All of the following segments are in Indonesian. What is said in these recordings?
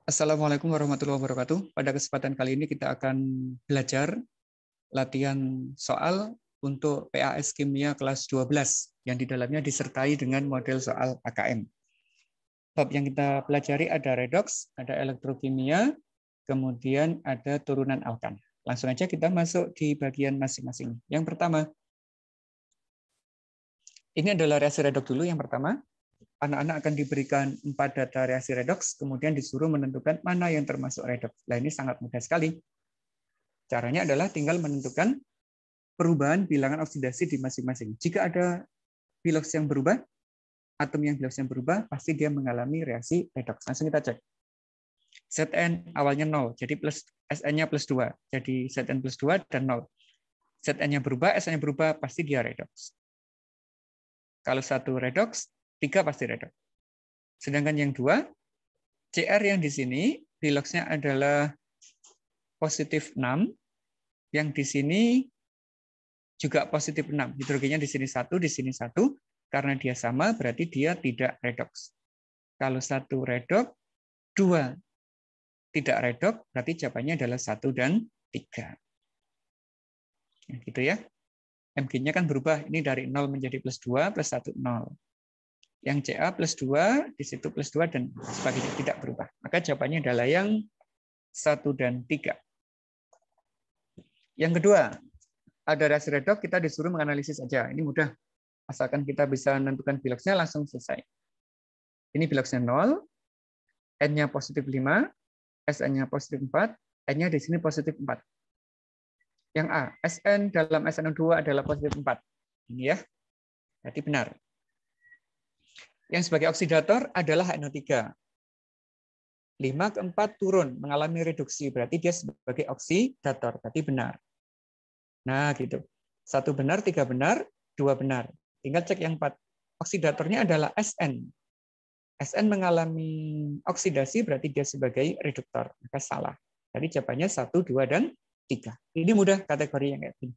Assalamualaikum warahmatullahi wabarakatuh. Pada kesempatan kali ini kita akan belajar latihan soal untuk PAS Kimia kelas 12 yang di dalamnya disertai dengan model soal AKM. Bab yang kita pelajari ada redoks, ada elektrokimia, kemudian ada turunan alkan. Langsung aja kita masuk di bagian masing-masing. Yang pertama, ini adalah reaksi redoks dulu yang pertama. Anak-anak akan diberikan 4 data reaksi redoks, kemudian disuruh menentukan mana yang termasuk redoks. Nah, ini sangat mudah sekali. Caranya adalah tinggal menentukan perubahan bilangan oksidasi di masing-masing. Jika ada biloks yang berubah, atom yang biloks yang berubah, pasti dia mengalami reaksi redoks. Langsung kita cek. Zn awalnya 0, jadi plus Sn-nya plus 2. Jadi Zn plus 2 dan 0. Zn-nya berubah, Sn-nya berubah, pasti dia redoks. Kalau satu redoks, 3 pasti redoks. Sedangkan yang 2, Cr yang di sini, biloksnya adalah positif 6, yang di sini juga positif 6. Hidrogennya di sini 1, di sini 1. Karena dia sama, berarti dia tidak redoks. Kalau 1 redoks, 2 tidak redoks, berarti jawabannya adalah 1 dan 3. Nah, gitu ya. Mg-nya kan berubah. Ini dari 0 menjadi plus 2, plus 1, 0. Yang Ca plus 2, di situ plus 2, dan sebagainya tidak berubah. Maka jawabannya adalah yang 1 dan 3. Yang kedua, ada reaksi redoks, kita disuruh menganalisis saja. Ini mudah. Asalkan kita bisa menentukan biloksnya, langsung selesai. Ini biloksnya 0, N-nya positif 5, Sn-nya positif 4, N-nya di sini positif 4. Yang A, Sn dalam SnO2 adalah positif 4. Ini ya, berarti benar. Yang sebagai oksidator adalah NO3. 5 ke 4 turun, mengalami reduksi. Berarti dia sebagai oksidator. Berarti benar. Nah, gitu. 1 benar, 3 benar, 2 benar. Tinggal cek yang 4. Oksidatornya adalah Sn. Sn mengalami oksidasi, berarti dia sebagai reduktor. Maka salah. Jadi jawabannya 1, 2, dan 3. Ini mudah kategori yang kayak gini.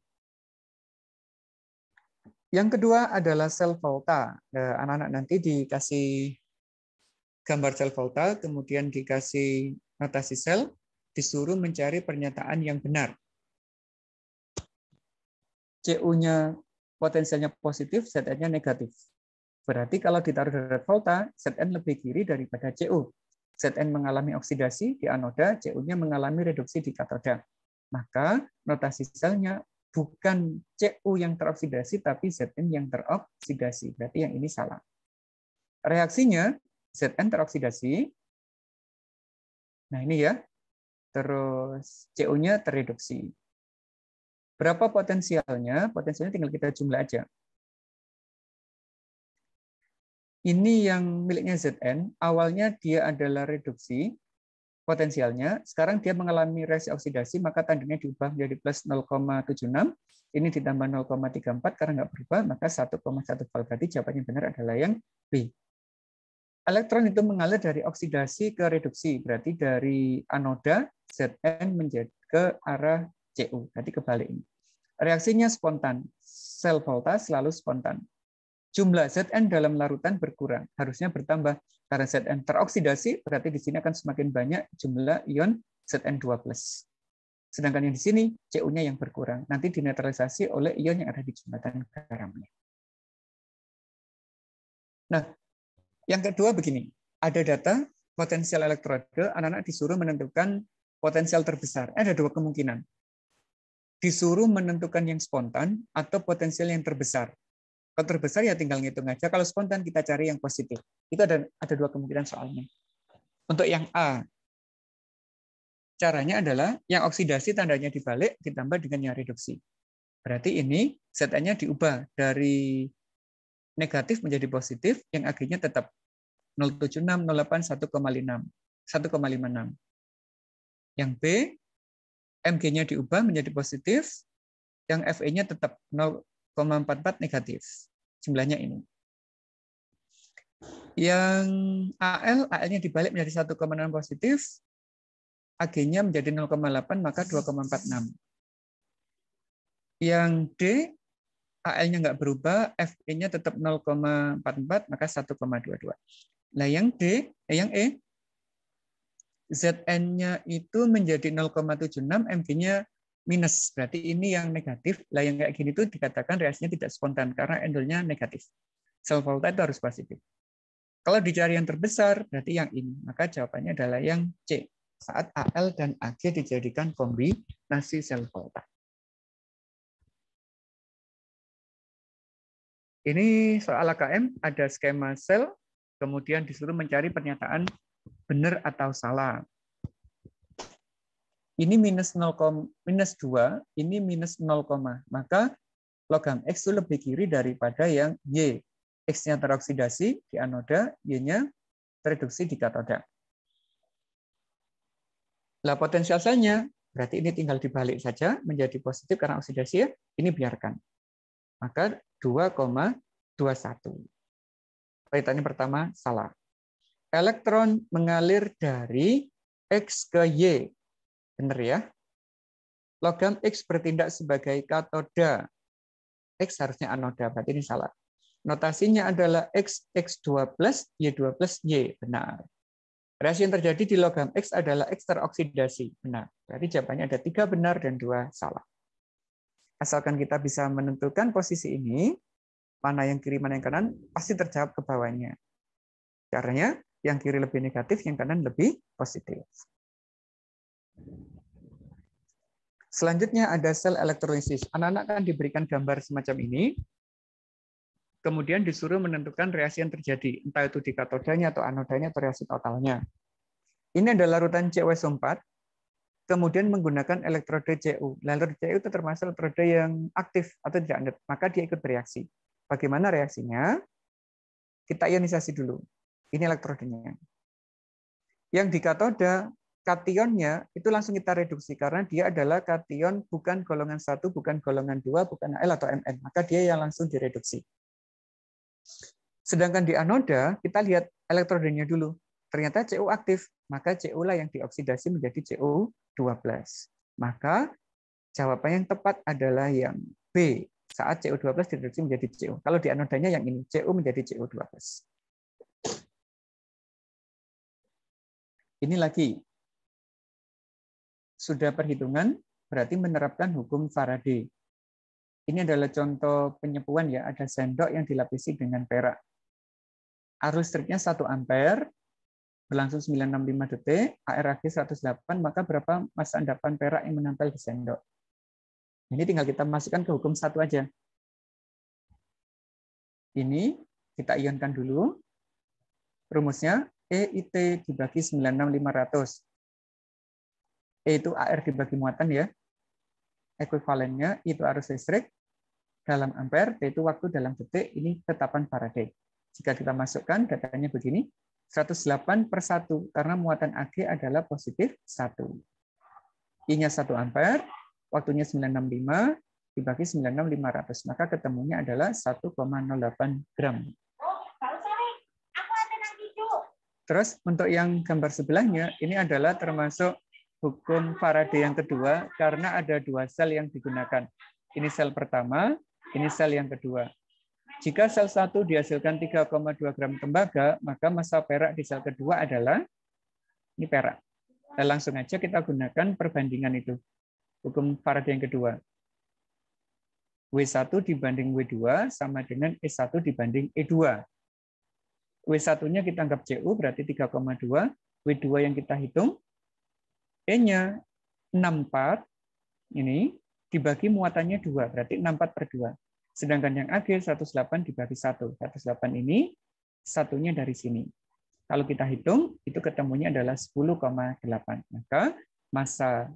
Yang kedua adalah sel volta. Anak-anak nanti dikasih gambar sel volta, kemudian dikasih notasi sel, disuruh mencari pernyataan yang benar. Cu-nya potensialnya positif, Zn-nya negatif. Berarti kalau ditaruh dari volta, Zn lebih kiri daripada Cu. Zn mengalami oksidasi di anoda, Cu-nya mengalami reduksi di katoda. Maka notasi selnya bukan Cu yang teroksidasi, tapi Zn yang teroksidasi. Berarti yang ini salah. Reaksinya, Zn teroksidasi. Nah ini ya. Terus Cu-nya tereduksi. Berapa potensialnya? Potensialnya tinggal kita jumlah aja. Ini yang miliknya Zn. Awalnya dia adalah reduksi. Potensialnya, sekarang dia mengalami reaksi oksidasi, maka tandanya diubah menjadi plus 0,76, ini ditambah 0,34, karena nggak berubah, maka 1,1 volt. Berarti jawabannya benar adalah yang B. Elektron itu mengalir dari oksidasi ke reduksi, berarti dari anoda Zn menjadi ke arah Cu, berarti kebalik ini. Reaksinya spontan, sel volta selalu spontan. Jumlah Zn dalam larutan berkurang, harusnya bertambah. Karena Zn teroksidasi, berarti di sini akan semakin banyak jumlah ion Zn2+. Sedangkan yang di sini, Cu-nya yang berkurang. Nanti dinetralisasi oleh ion yang ada di jembatan garamnya. Nah, yang kedua begini. Ada data potensial elektrode, anak-anak disuruh menentukan potensial terbesar. Ada 2 kemungkinan. Disuruh menentukan yang spontan atau potensial yang terbesar. Kalau terbesar ya tinggal ngitung aja. Kalau spontan kita cari yang positif. Itu ada 2 kemungkinan soalnya. Untuk yang A, caranya adalah yang oksidasi tandanya dibalik ditambah dengan yang reduksi. Berarti ini Zn-nya diubah dari negatif menjadi positif, yang Ag-nya tetap 076, 08, 1,56. Yang B, Mg-nya diubah menjadi positif, yang Fe-nya tetap 0,44 negatif. Jumlahnya ini. Yang Al-nya dibalik menjadi 1,6 positif, Ag-nya menjadi 0,8, maka 2,46. Yang D, Al-nya nggak berubah, Fe-nya tetap 0,44, maka 1,22. Nah, yang E, Zn-nya itu menjadi 0,76, Mg-nya minus. Berarti ini yang negatif. Lah yang kayak gini tuh dikatakan reaksinya tidak spontan karena endolnya negatif. Sel volta itu harus positif. Kalau dicari yang terbesar, berarti yang ini. Maka jawabannya adalah yang C. Saat Al dan Ag dijadikan kombinasi sel volta. Ini soal AKM, ada skema sel, kemudian disuruh mencari pernyataan benar atau salah. Ini minus 2, ini minus 0, maka logam X itu lebih kiri daripada yang Y. X-nya teroksidasi di anoda, Y-nya tereduksi di katoda. Lah potensial selnya, berarti ini tinggal dibalik saja, menjadi positif karena oksidasi ya, ini biarkan. Maka 2,21. Kaitannya pertama salah. Elektron mengalir dari X ke Y. Benar ya? Logam X bertindak sebagai katoda. X harusnya anoda, berarti ini salah. Notasinya adalah X, X2+, Y2+, Y. Benar. Reaksi yang terjadi di logam X adalah X teroksidasi. Benar. Berarti jawabannya ada 3 benar dan 2 salah. Asalkan kita bisa menentukan posisi ini, mana yang kiri, mana yang kanan, pasti terjawab ke bawahnya. Caranya, yang kiri lebih negatif, yang kanan lebih positif. Selanjutnya ada sel elektrolisis. Anak-anak kan diberikan gambar semacam ini, kemudian disuruh menentukan reaksi yang terjadi, entah itu di katodanya atau anodanya atau reaksi totalnya. Ini adalah larutan CuSO4, kemudian menggunakan elektrode Cu. Elektrode Cu itu termasuk elektrode yang aktif atau tidak aktif, maka dia ikut bereaksi. Bagaimana reaksinya? Kita ionisasi dulu. Ini elektrodenya. Yang di katoda, kationnya itu langsung kita reduksi karena dia adalah kation bukan golongan 1, bukan golongan 2, bukan Al atau Mn. Maka dia yang langsung direduksi. Sedangkan di anoda, kita lihat elektrodenya dulu. Ternyata Cu aktif, maka Cu lah yang dioksidasi menjadi Cu12. Maka jawaban yang tepat adalah yang B. Saat Cu12 direduksi menjadi Cu. Kalau di anodanya yang ini, Cu menjadi Cu12. Ini lagi. Sudah perhitungan, berarti menerapkan hukum Faraday. Ini adalah contoh penyepuan ya, ada sendok yang dilapisi dengan perak. Arus listriknya 1 ampere, berlangsung 965 detik, ARAG 108, maka berapa massa endapan perak yang menempel di sendok? Ini tinggal kita masukkan ke hukum 1 aja. Ini kita ionkan dulu. Rumusnya EIT dibagi 96500. E itu AR dibagi muatan ya. Ekuivalennya itu arus listrik dalam ampere, T itu waktu dalam detik, ini tetapan Faraday. Jika kita masukkan datanya begini, 108/1 karena muatan Ag adalah positif 1. I-nya 1 ampere, waktunya 965 dibagi 96500, maka ketemunya adalah 1,08 gram. Terus untuk yang gambar sebelahnya, ini adalah termasuk hukum Faraday yang kedua karena ada 2 sel yang digunakan. Ini sel pertama, ini sel yang kedua. Jika sel 1 dihasilkan 3,2 gram tembaga, maka massa perak di sel kedua adalah ini perak. Dan langsung aja kita gunakan perbandingan itu. Hukum Faraday yang kedua. W1 dibanding W2 sama dengan E1 dibanding E2. W1-nya kita anggap Cu, berarti 3,2. W2 yang kita hitung, E-nya 64, ini dibagi muatannya 2, berarti 64/2. Sedangkan yang Ag 108 dibagi 1. 108 ini satunya dari sini. Kalau kita hitung, itu ketemunya adalah 10,8. Maka massa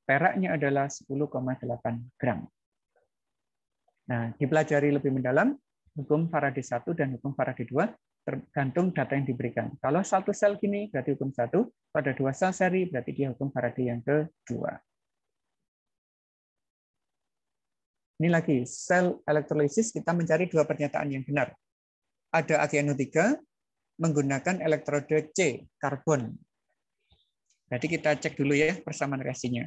peraknya adalah 10,8 gram. Nah, dipelajari lebih mendalam hukum Faraday 1 dan hukum Faraday 2 tergantung data yang diberikan. Kalau 1 sel gini berarti hukum 1, pada 2 sel seri berarti dia hukum Faraday yang kedua. Ini lagi, sel elektrolisis kita mencari 2 pernyataan yang benar. Ada AgNO3 menggunakan elektrode C, karbon. Jadi kita cek dulu ya persamaan reaksinya.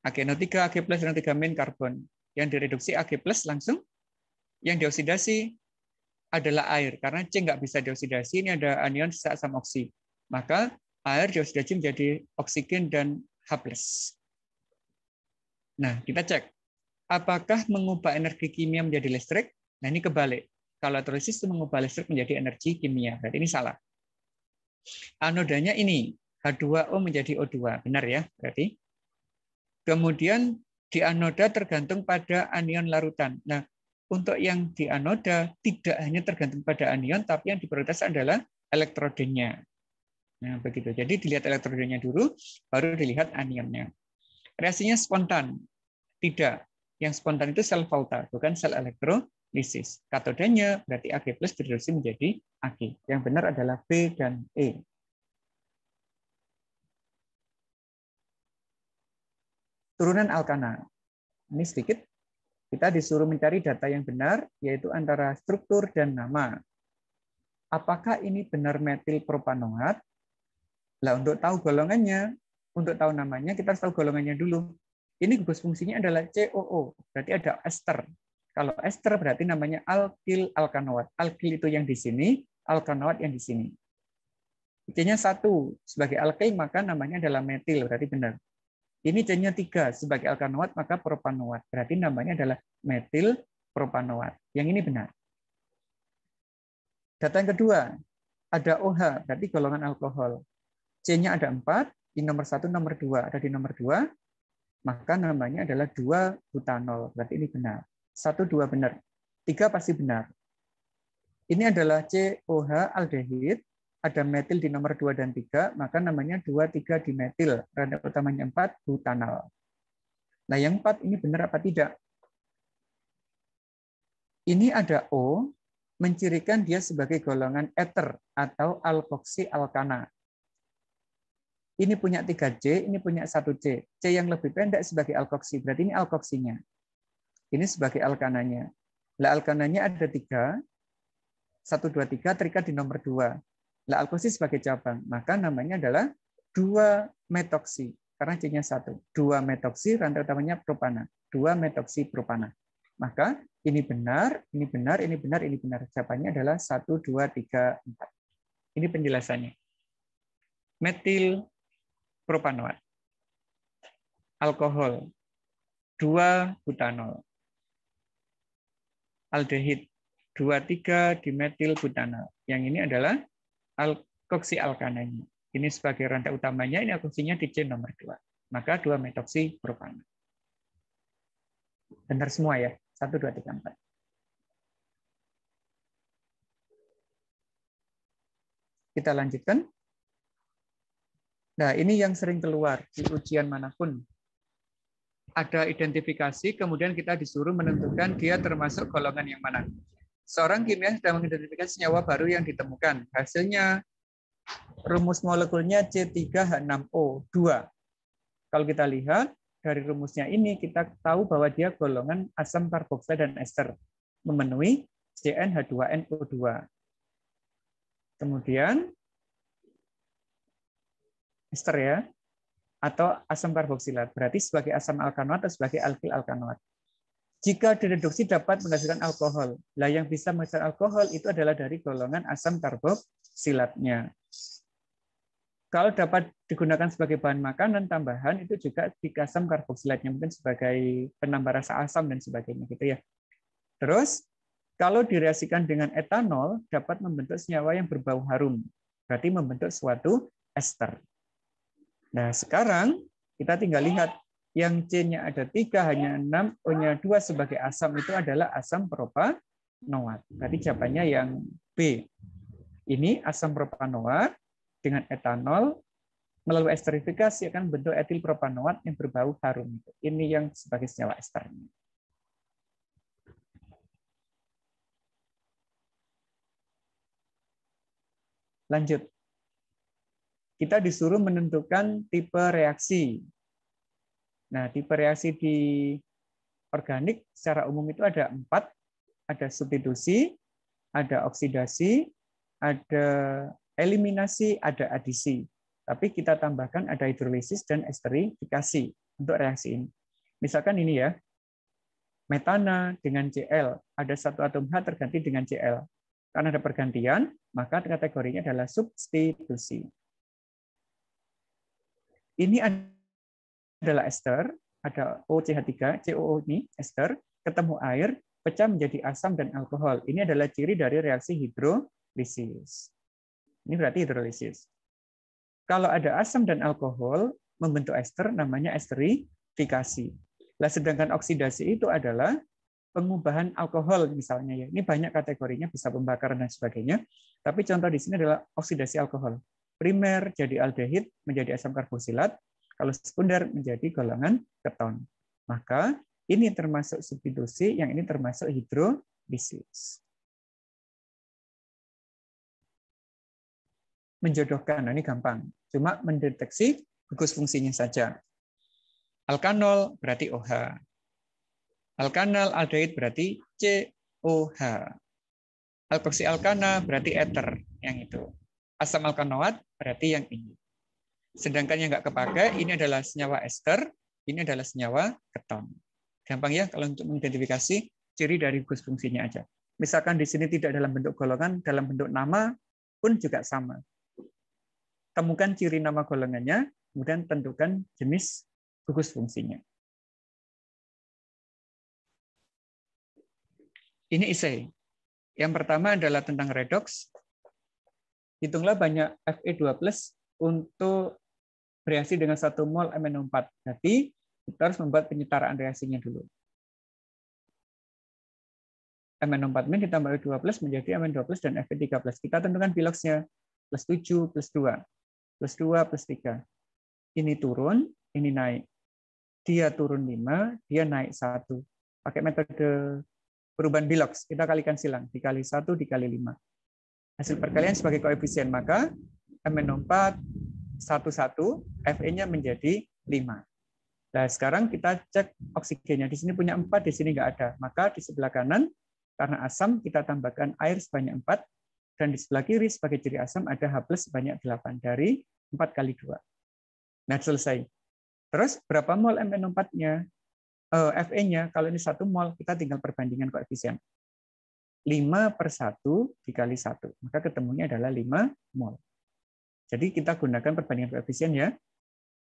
AgNO3, Ag+, NO3- karbon. Yang direduksi Ag+ langsung, yang dioksidasi adalah air. Karena C nggak bisa dioksidasi, ini ada anion sisa asam oksi. Maka air dioksidasi menjadi oksigen dan H+. Nah, kita cek. Apakah mengubah energi kimia menjadi listrik? Nah, ini kebalik. Kalau elektrolisis itu mengubah listrik menjadi energi kimia. Berarti ini salah. Anodanya ini, H2O menjadi O2. Benar ya, berarti. Kemudian di anoda tergantung pada anion larutan. Nah, untuk yang di anoda tidak hanya tergantung pada anion, tapi yang diprioritaskan adalah elektrodenya. Nah, begitu. Jadi dilihat elektrodenya dulu, baru dilihat anionnya. Reaksinya spontan. Tidak. Yang spontan itu sel Volta, bukan sel elektrolisis. Katodanya berarti Ag+ direduksi menjadi Ag. Yang benar adalah B dan E. Turunan alkana. Ini sedikit. Kita disuruh mencari data yang benar, yaitu antara struktur dan nama. Apakah ini benar metil propanoat? Nah, untuk tahu golongannya, untuk tahu namanya, kita harus tahu golongannya dulu. Ini gugus fungsinya adalah COO, berarti ada ester. Kalau ester berarti namanya alkil alkanoat. Alkil itu yang di sini, alkanoat yang di sini. C-nya 1 sebagai alkil, maka namanya adalah metil, berarti benar. Ini C-nya 3 sebagai alkanoat, maka propanoat. Berarti namanya adalah metil propanoat. Yang ini benar. Data yang kedua, ada OH, berarti golongan alkohol. C-nya ada 4, di nomor 1, nomor 2. Ada di nomor 2, maka namanya adalah 2-butanol. Berarti ini benar. 1, 2 benar. 3 pasti benar. Ini adalah COH aldehid, ada metil di nomor 2 dan 3, maka namanya 2,3 dimetil. Randa utamanya 4, butanol. Nah, yang 4 ini benar apa tidak? Ini ada O, mencirikan dia sebagai golongan eter atau alkoksi alkana. Ini punya 3C, ini punya 1C. C yang lebih pendek sebagai alkoksi, berarti ini alkoksinya. Ini sebagai alkananya. Lah alkananya ada 3, 1, 2, 3, terikat di nomor 2. Lah alkoksi sebagai cabang, maka namanya adalah 2-metoksi. Karena C-nya 1. 2-metoksi, rantai utamanya propana. 2-metoksi propana. Maka ini benar, ini benar, ini benar, ini benar. Jawabannya adalah 1, 2, 3, 4. Ini penjelasannya. Metil propanoat. Alkohol. 2-butanol. Aldehid. 2,3 dimetil butanol. Yang ini adalah alkoksi alkananya. Ini sebagai rantai utamanya, ini alkoksinya di C nomor 2. Maka 2-metoksi propana. Benar semua ya. 1, 2, 3, 4. Kita lanjutkan. Nah, ini yang sering keluar di ujian manapun. Ada identifikasi, kemudian kita disuruh menentukan dia termasuk golongan yang mana. Seorang kimia sedang mengidentifikasi senyawa baru yang ditemukan. Hasilnya rumus molekulnya C3H6O2. Kalau kita lihat dari rumusnya ini, kita tahu bahwa dia golongan asam karboksila dan ester, memenuhi CnH2nO2. Kemudian ester ya, atau asam karboksilat, berarti sebagai asam alkanoat atau sebagai alkil alkanoat. Jika direduksi dapat menghasilkan alkohol. Lah yang bisa menghasilkan alkohol itu adalah dari golongan asam karboksilatnya. Kalau dapat digunakan sebagai bahan makanan tambahan, itu juga jika asam karboksilatnya mungkin sebagai penambah rasa asam dan sebagainya gitu ya. Terus kalau direaksikan dengan etanol dapat membentuk senyawa yang berbau harum. Berarti membentuk suatu ester. Nah, sekarang kita tinggal lihat yang C-nya ada 3, hanya 6, O-nya 2 sebagai asam itu adalah asam propanoat. Berarti jawabannya yang B. Ini asam propanoat dengan etanol melalui esterifikasi akan bentuk etil propanoat yang berbau harum. Ini yang sebagai senyawa esternya. Lanjut. Kita disuruh menentukan tipe reaksi. Nah, tipe reaksi di organik secara umum itu ada 4. Ada substitusi, ada oksidasi, ada eliminasi, ada adisi. Tapi kita tambahkan ada hidrolisis dan esterifikasi untuk reaksi ini. Misalkan ini ya, metana dengan Cl. Ada satu atom H terganti dengan Cl. Karena ada pergantian, maka kategorinya adalah substitusi. Ini adalah ester, ada OCH3, COO ini ester, ketemu air, pecah menjadi asam dan alkohol. Ini adalah ciri dari reaksi hidrolisis. Ini berarti hidrolisis. Kalau ada asam dan alkohol membentuk ester, namanya esterifikasi. Nah, sedangkan oksidasi itu adalah pengubahan alkohol misalnya ya. Ini banyak kategorinya, bisa pembakaran dan sebagainya. Tapi contoh di sini adalah oksidasi alkohol. Primer jadi aldehid menjadi asam karboksilat, kalau sekunder menjadi golongan keton. Maka ini termasuk substitusi, yang ini termasuk hidrolisis. Menjodohkan, nah ini gampang. Cuma mendeteksi gugus fungsinya saja. Alkanol berarti OH. Alkanal aldehid berarti COH. Alkoksi alkana berarti ether, yang itu. Asam alkanoat berarti yang ini. Sedangkan yang nggak kepakai, ini adalah senyawa ester, ini adalah senyawa keton. Gampang ya kalau untuk mengidentifikasi ciri dari gugus fungsinya aja. Misalkan di sini tidak dalam bentuk golongan, dalam bentuk nama pun juga sama. Temukan ciri nama golongannya, kemudian tentukan jenis gugus fungsinya. Ini essay. Yang pertama adalah tentang redox. Hitunglah banyak Fe2+ untuk bereaksi dengan 1 mol MnO4. Berarti kita harus membuat penyetaraan reaksinya dulu. MnO4- ditambah E2+ menjadi Mn2+ dan Fe3+. Kita tentukan biloxnya. +7, +2. +2, +3. Ini turun, ini naik. Dia turun 5, dia naik 1. Pakai metode perubahan bilox, kita kalikan silang. Dikali 1, dikali 5. Hasil perkalian sebagai koefisien, maka MnO4 11, Fe-nya menjadi 5. Nah, sekarang kita cek oksigennya. Di sini punya 4, di sini nggak ada. Maka di sebelah kanan, karena asam, kita tambahkan air sebanyak 4. Dan di sebelah kiri, sebagai ciri asam, ada H+ sebanyak 8. Dari 4 kali 2. Nah, selesai. Terus, berapa mol MnO4-nya? Fe-nya, kalau ini 1 mol, kita tinggal perbandingan koefisien. 5/1 dikali 1. Maka ketemunya adalah 5 mol. Jadi kita gunakan perbandingan koefisien ya.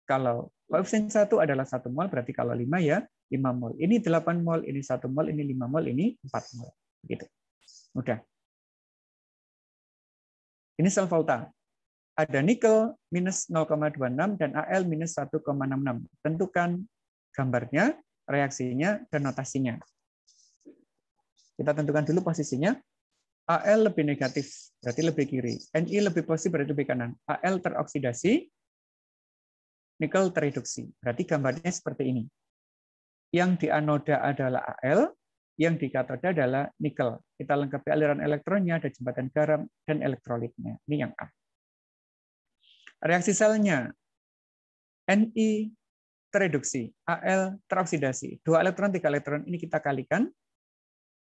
Kalau koefisien 1 adalah 1 mol, berarti kalau 5 ya 5 mol. Ini 8 mol, ini 1 mol, ini 5 mol, ini 4 mol. Begitu. Mudah. Ini sel volta. Ada nikel minus 0,26 dan Al minus 1,66. Tentukan gambarnya, reaksinya, dan notasinya. Kita tentukan dulu posisinya. Al lebih negatif, berarti lebih kiri. Ni lebih positif, berarti lebih kanan. Al teroksidasi, nikel tereduksi. Berarti gambarnya seperti ini. Yang di anoda adalah Al, yang di katoda adalah nikel. Kita lengkapi aliran elektronnya, ada jembatan garam, dan elektrolitnya. Ini yang A. Reaksi selnya, Ni tereduksi, Al teroksidasi. 2 elektron, 3 elektron, ini kita kalikan.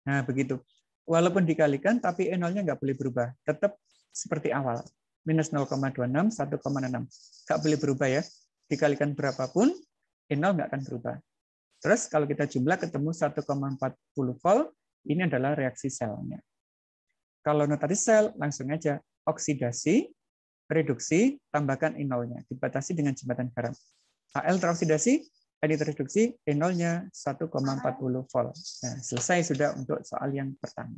Nah, begitu. Walaupun dikalikan, tapi E0-nya nggak boleh berubah. Tetap seperti awal. Minus 0,26, 1,6. Nggak boleh berubah ya. Dikalikan berapapun, E0 nggak akan berubah. Terus kalau kita jumlah ketemu 1,40 volt, ini adalah reaksi selnya. Kalau notasi sel, langsung aja. Oksidasi, reduksi, tambahkan E0-nya. Dibatasi dengan jembatan garam. Al teroksidasi, Ni tereduksi, E0-nya 1,40 volt. Nah, selesai sudah untuk soal yang pertama.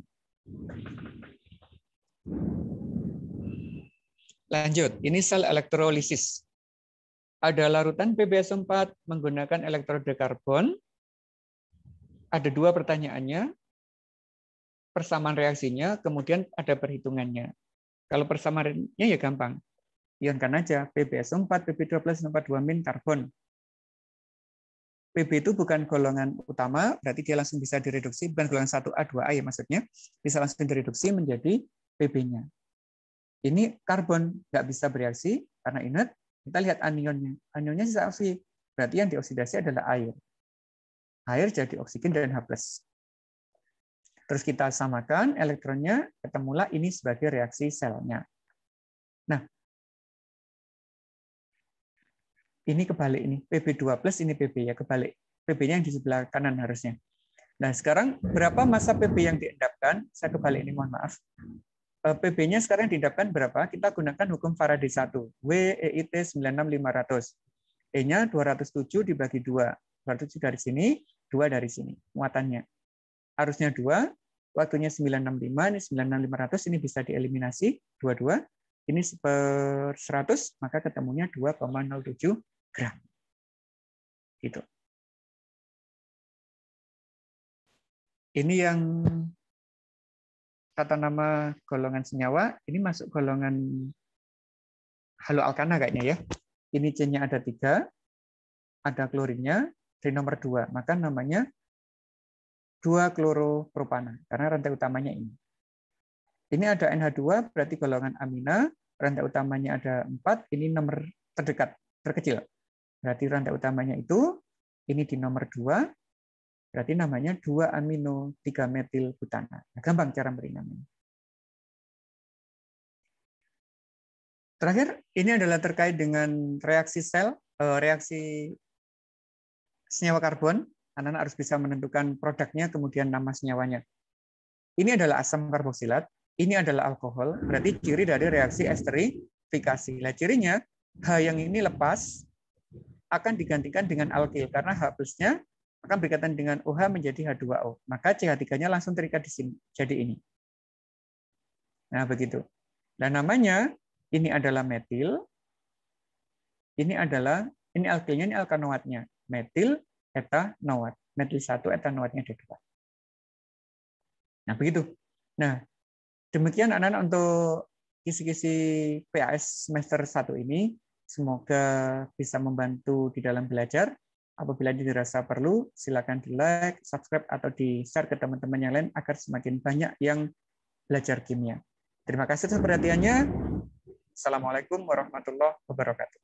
Lanjut, ini sel elektrolisis. Ada larutan PbSO4 menggunakan elektroda karbon. Ada 2 pertanyaannya. Persamaan reaksinya, kemudian ada perhitungannya. Kalau persamaannya ya gampang. Ionkan aja PbSO4, Pb12, karbon. Pb itu bukan golongan utama, berarti dia langsung bisa direduksi, bukan golongan 1A, 2A ya maksudnya, bisa langsung direduksi menjadi Pb-nya. Ini karbon, nggak bisa bereaksi karena inert. Kita lihat anionnya. Anionnya sisa oksi, berarti yang dioksidasi adalah air. Air jadi oksigen dan H+. Terus kita samakan elektronnya, ketemulah ini sebagai reaksi selnya. Nah, ini kebalik ini, Pb2+, ini Pb ya, kebalik. Pb-nya yang di sebelah kanan harusnya. Nah, sekarang berapa massa Pb yang diendapkan? Saya kebalik ini, mohon maaf. Pb-nya sekarang diendapkan berapa? Kita gunakan hukum Faraday 1, WEIT 96500. E-nya 207 dibagi 2. 207 dari sini, 2 dari sini. Muatannya. Arusnya 2, waktunya 965, ini 96500, ini bisa dieliminasi. 22, ini per 100, maka ketemunya 2,07 gram. Gitu. Ini yang tata nama golongan senyawa, ini masuk golongan haloalkana kayaknya ya. Ini C-nya ada 3, ada klorinnya, di nomor 2, maka namanya 2-kloropropana, karena rantai utamanya ini. Ini ada NH2, berarti golongan amina, rantai utamanya ada 4, ini nomor terdekat, terkecil. Berarti rantai utamanya itu, ini di nomor 2, berarti namanya 2-amino 3-metil butana. Nah, gampang cara beri namanya. Terakhir, ini adalah terkait dengan reaksi sel, reaksi senyawa karbon. Anak-anak harus bisa menentukan produknya, kemudian nama senyawanya. Ini adalah asam karboksilat, ini adalah alkohol, berarti ciri dari reaksi esterifikasi. Nah, cirinya, H yang ini lepas, akan digantikan dengan alkil, karena H plusnya akan berkaitan dengan OH menjadi H2O. Maka CH3-nya langsung terikat di sini, jadi ini. Nah, begitu. Nah, namanya, ini adalah metil, ini alkilnya, ini alkanoatnya. Metil etanoat. Metil 1 etanoatnya ada 2. Nah, begitu. Nah, demikian anak-anak untuk kisi-kisi PAS semester 1 ini. Semoga bisa membantu di dalam belajar. Apabila dirasa perlu, silakan di-like, subscribe, atau di-share ke teman-teman yang lain agar semakin banyak yang belajar kimia. Terima kasih atas perhatiannya. Assalamualaikum warahmatullahi wabarakatuh.